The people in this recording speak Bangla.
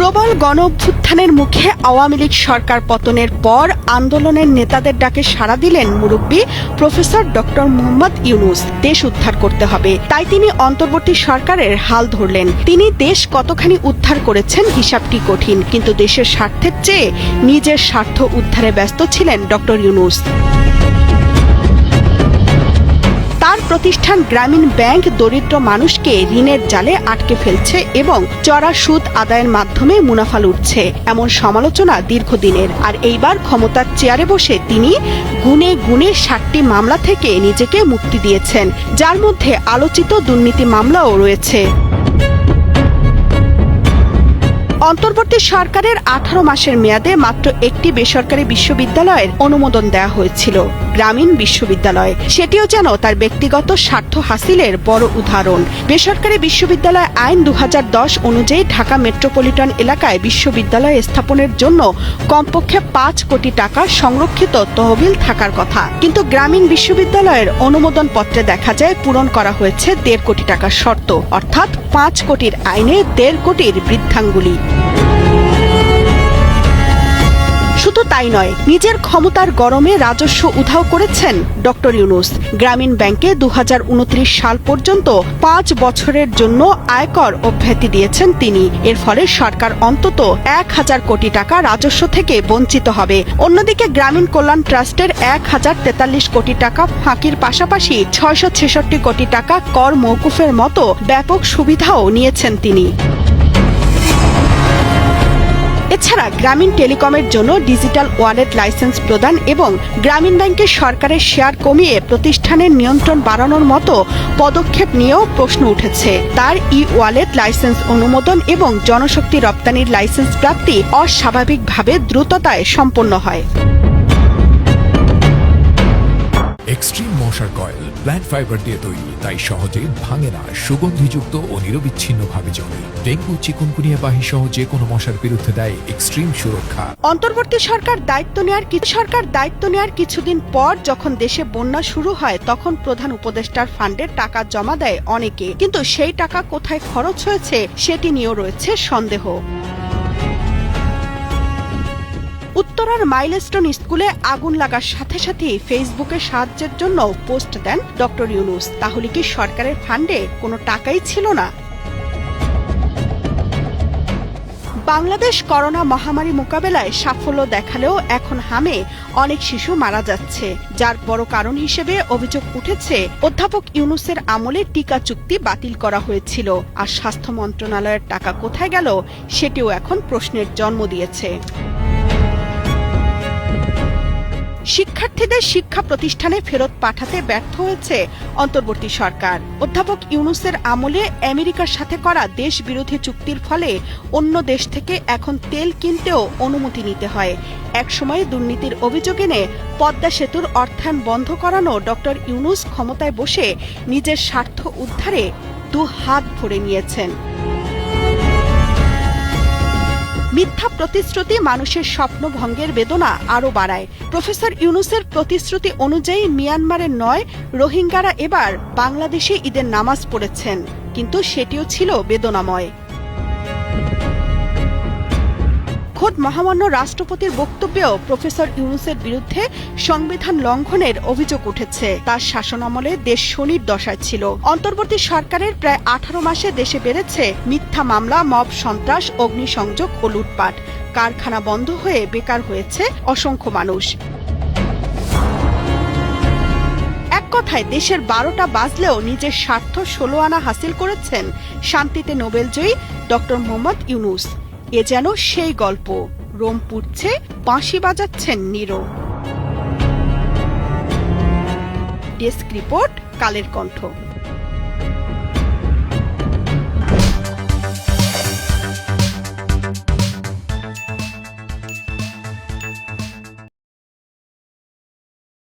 প্রবল গণঅভ্যুত্থানের মুখে আওয়ামী লীগ সরকার পতনের পর আন্দোলনের নেতাদের ডাকে সাড়া দিলেন মুরব্বী প্রফেসর ডক্টর মোহাম্মদ ইউনূস। দেশ উদ্ধার করতে হবে, তাই তিনি অন্তর্বর্তী সরকারের হাল ধরলেন। তিনি দেশ কতখানি উদ্ধার করেছেন হিসাবটি কঠিন, কিন্তু দেশের স্বার্থের চেয়ে নিজের স্বার্থ উদ্ধারে ব্যস্ত ছিলেন ডক্টর ইউনূস। তার প্রতিষ্ঠান গ্রামীণ ব্যাংক দরিদ্র মানুষকে ঋণের জালে আটকে ফেলছে এবং চড়া সুদ আদায়ের মাধ্যমে মুনাফা লুটছে, এমন সমালোচনা দীর্ঘদিনের। আর এইবার ক্ষমতার চেয়ারে বসে তিনি গুনে গুনে ৬০টি মামলা থেকে নিজেকে মুক্তি দিয়েছেন, যার মধ্যে আলোচিত দুর্নীতি মামলাও রয়েছে। অন্তর্বর্তী সরকারের ১৮ মাসের মেয়াদে মাত্র একটি বেসরকারি বিশ্ববিদ্যালয়ের অনুমোদন দেওয়া হয়েছিল, গ্রামীণ বিশ্ববিদ্যালয়। সেটিও যেন তার ব্যক্তিগত স্বার্থ হাসিলের বড় উদাহরণ। বেসরকারি বিশ্ববিদ্যালয় আইন ২০১০ অনুযায়ী ঢাকা মেট্রোপলিটন এলাকায় বিশ্ববিদ্যালয় স্থাপনের জন্য কমপক্ষে ৫ কোটি টাকা সংরক্ষিত তহবিল থাকার কথা, কিন্তু গ্রামীণ বিশ্ববিদ্যালয়ের অনুমোদন পত্রে দেখা যায় পূরণ করা হয়েছে ১.৫ কোটি টাকার শর্ত, অর্থাৎ ৫ কোটির আইনে ১.৫ কোটির বৃদ্ধাঙ্গুলি। শুধু তাই নয়, নিজের ক্ষমতার গরমে রাজস্ব উধাও করেছেন ডক্টর ইউনূস। গ্রামীণ ব্যাংকে ২০২৯ সাল পর্যন্ত ৫ বছরের জন্য আয়কর অব্যাহতি দিয়েছেন তিনি। এর ফলে সরকার অন্তত ১,০০০ কোটি টাকা রাজস্ব থেকে বঞ্চিত হবে। অন্যদিকে গ্রামীণ কল্যাণ ট্রাস্টের ১,০৪৩ কোটি টাকা ফাঁকির পাশাপাশি ৬৬৬ কোটি টাকা কর মওকুফের মতো ব্যাপক সুবিধাও নিয়েছেন তিনি। এছাড়া গ্রামীণ টেলিকমের জন্য ডিজিটাল ওয়ালেট লাইসেন্স প্রদান এবং গ্রামীণ ব্যাংকের সরকারের শেয়ার কমিয়ে প্রতিষ্ঠানের নিয়ন্ত্রণ বাড়ানোর মতো পদক্ষেপ নিয়েও প্রশ্ন উঠেছে। তার ওয়ালেট লাইসেন্স অনুমোদন এবং জনশক্তি রপ্তানির লাইসেন্স প্রাপ্তি অস্বাভাবিকভাবে দ্রুততায় সম্পন্ন হয়। এক্সট্রিম মশার কয়েল প্ল্যান্ট ফাইবার দিয়ে তৈরি, তাই সহজে ভাঙে না, সুগন্ধিযুক্ত ও নিরবিচ্ছিন্নভাবে জ্বলে। ডেঙ্গু, চিকুনগুনিয়া বাহী সহ যে কোনো মশার বিরুদ্ধে দেয় এক্সট্রিম সুরক্ষা। অন্তর্বর্তী সরকার দায়িত্ব নেওয়ার কিছুদিন পর যখন দেশে বন্যা শুরু হয়, তখন প্রধান উপদেষ্টার ফান্ডে টাকা জমা দেয় অনেকে, কিন্তু সেই টাকা কোথায় খরচ হয়েছে সেটি নিয়েও রয়েছে সন্দেহ। উত্তরার মাইলস্টোন স্কুলে আগুন লাগার সাথে সাথে ফেসবুকে সাহায্যের জন্য পোস্ট দেন ডক্টর ইউনূস। তাহলে কি সরকারের ফান্ডে কোনো টাকাই ছিল না? বাংলাদেশ করোনা মহামারী মোকাবেলায় সাফল্য দেখালেও এখন হামে অনেক শিশু মারা যাচ্ছে, যার বড় কারণ হিসেবে অভিযোগ উঠেছে অধ্যাপক ইউনূসের আমলে টিকা চুক্তি বাতিল করা হয়েছিল। আর স্বাস্থ্য মন্ত্রণালয়ের টাকা কোথায় গেল সেটিও এখন প্রশ্নের জন্ম দিয়েছে। শিক্ষার্থীদের শিক্ষা প্রতিষ্ঠানে ফেরত পাঠাতে ব্যর্থ হয়েছে অন্তর্বর্তী সরকার। অধ্যাপক ইউনূসের আমলে আমেরিকার সাথে করা দেশ বিরোধী চুক্তির ফলে অন্য দেশ থেকে এখন তেল কিনতেও অনুমতি নিতে হয়। একসময় দুর্নীতির অভিযোগ এনে পদ্মা সেতুর অর্থায়ন বন্ধ করানো ডক্টর ইউনূস ক্ষমতায় বসে নিজের স্বার্থ উদ্ধারে ২ হাত ভরে নিয়েছেন। মিথ্যা প্রতিশ্রুতি মানুষের স্বপ্ন ভঙ্গের বেদনা আরও বাড়ায়। প্রফেসর ইউনূসের প্রতিশ্রুতি অনুযায়ী মিয়ানমারের নয়, রোহিঙ্গারা এবার বাংলাদেশে ঈদের নামাজ পড়েছেন, কিন্তু সেটিও ছিল বেদনাময়। খোদ মহামান্য রাষ্ট্রপতির বক্তব্যেও প্রফেসর ইউনূসের বিরুদ্ধে সংবিধান লঙ্ঘনের অভিযোগ উঠেছে। তার শাসনামলে দেশ শনির দশায় ছিল। অন্তর্বর্তী সরকারের প্রায় ১৮ মাসে দেশে বেড়েছে মিথ্যা মামলা, মব সন্ত্রাস, অগ্নিসংযোগ ও লুটপাট। কারখানা বন্ধ হয়ে বেকার হয়েছে অসংখ্য মানুষ। এক কথায় দেশের ১২টা বাজলেও নিজের স্বার্থ ১৬ আনা হাসিল করেছেন শান্তিতে নোবেলজয়ী ডক্টর মোহাম্মদ ইউনূস। এ যেন সেই গল্প, রোম পুড়ছে, বাঁশি বাজাচ্ছেন নীরব। Desk report, Kaler Kantho.